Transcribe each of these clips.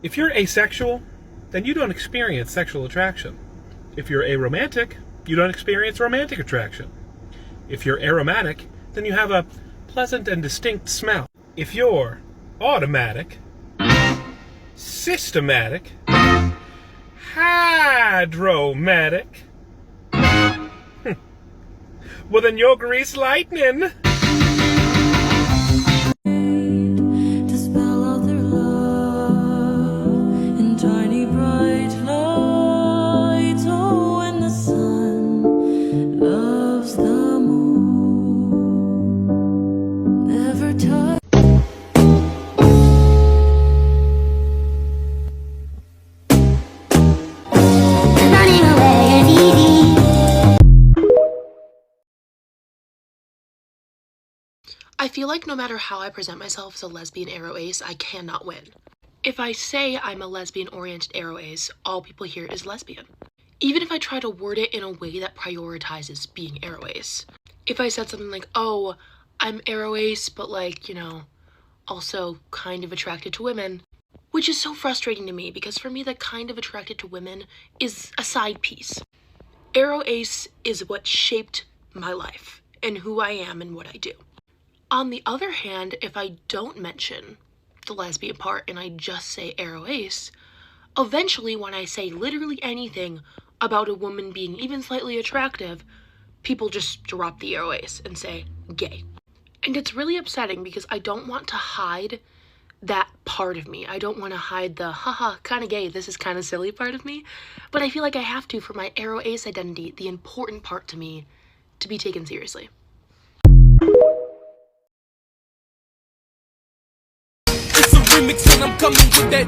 If you're asexual, then you don't experience sexual attraction. If you're aromantic, you don't experience romantic attraction. If you're aromatic, then you have a pleasant and distinct smell. If you're automatic, systematic, hydromatic, well then you're grease lightning. I feel like no matter how I present myself as a lesbian AroAce, I cannot win. If I say I'm a lesbian-oriented AroAce, all people hear is lesbian. Even if I try to word it in a way that prioritizes being AroAce. If I said something like, oh, I'm AroAce, but like, also kind of attracted to women, which is so frustrating to me because for me, that kind of attracted to women is a side piece. AroAce is what shaped my life and who I am and what I do. On the other hand, if I don't mention the lesbian part and I just say AroAce, eventually when I say literally anything about a woman being even slightly attractive, people just drop the AroAce and say gay. And it's really upsetting because I don't want to hide that part of me. I don't want to hide the haha, kind of gay, this is kind of silly part of me, but I feel like I have to for my AroAce identity, the important part to me, to be taken seriously. Remix and I'm coming with that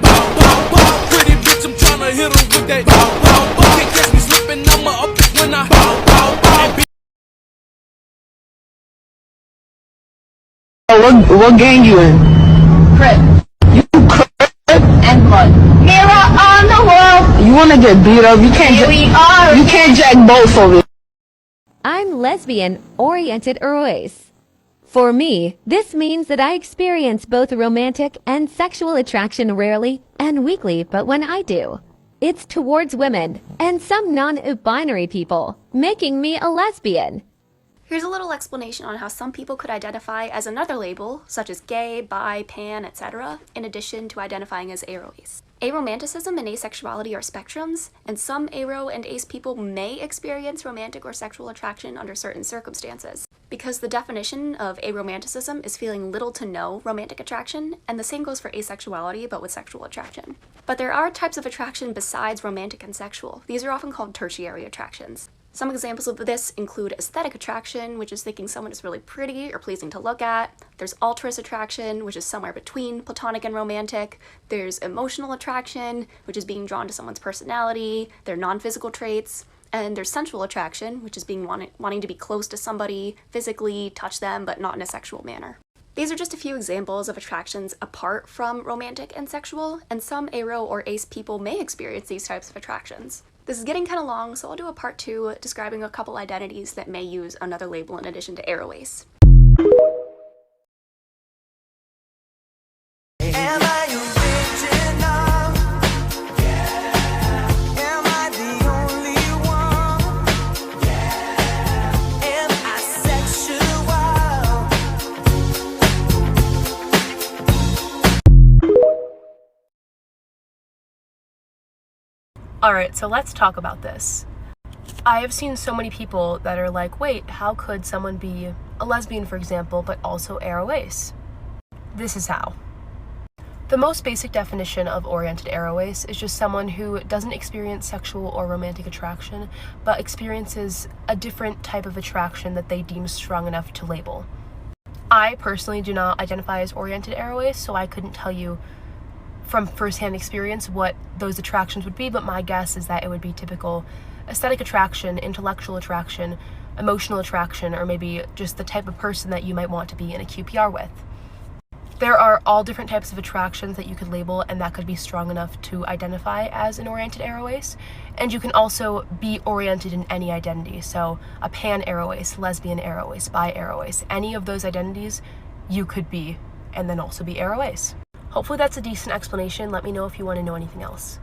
pretty bitch, I'm tryna hit her with that can't catch me slipping, I'ma up it when I What gang you in? Crip. You Crip and Blood. Mirror on the wall. You wanna get beat up? You can't. You can't jack both of it. I'm lesbian-oriented AroAce. For me, this means that I experience both romantic and sexual attraction rarely and weakly, but when I do, it's towards women and some non-binary people, making me a lesbian. Here's a little explanation on how some people could identify as another label, such as gay, bi, pan, etc., in addition to identifying as AroAce. Aromanticism and asexuality are spectrums, and some aro and ace people may experience romantic or sexual attraction under certain circumstances, because the definition of aromanticism is feeling little to no romantic attraction, and the same goes for asexuality but with sexual attraction. But there are types of attraction besides romantic and sexual. These are often called tertiary attractions. Some examples of this include aesthetic attraction, which is thinking someone is really pretty or pleasing to look at. There's altruist attraction, which is somewhere between platonic and romantic. There's emotional attraction, which is being drawn to someone's personality, their non-physical traits. And there's sensual attraction, which is being wanting to be close to somebody, physically touch them, but not in a sexual manner. These are just a few examples of attractions apart from romantic and sexual, and some aro or ace people may experience these types of attractions. This is getting kind of long, so I'll do a part 2 describing a couple identities that may use another label in addition to AroAce. Am I original? Yeah. Am I the only one? Yeah. Am I sexual? Alright, so let's talk about this. I have seen so many people that are like, wait, how could someone be a lesbian, for example, but also AroAce? This is how. The most basic definition of oriented AroAce is just someone who doesn't experience sexual or romantic attraction, but experiences a different type of attraction that they deem strong enough to label. I personally do not identify as oriented AroAce, so I couldn't tell you from firsthand experience what those attractions would be, but my guess is that it would be typical aesthetic attraction, intellectual attraction, emotional attraction, or maybe just the type of person that you might want to be in a QPR with. There are all different types of attractions that you could label and that could be strong enough to identify as an oriented AroAce, and you can also be oriented in any identity, so a pan AroAce, lesbian AroAce, bi AroAce, any of those identities you could be and then also be AroAce. Hopefully that's a decent explanation. Let me know if you want to know anything else.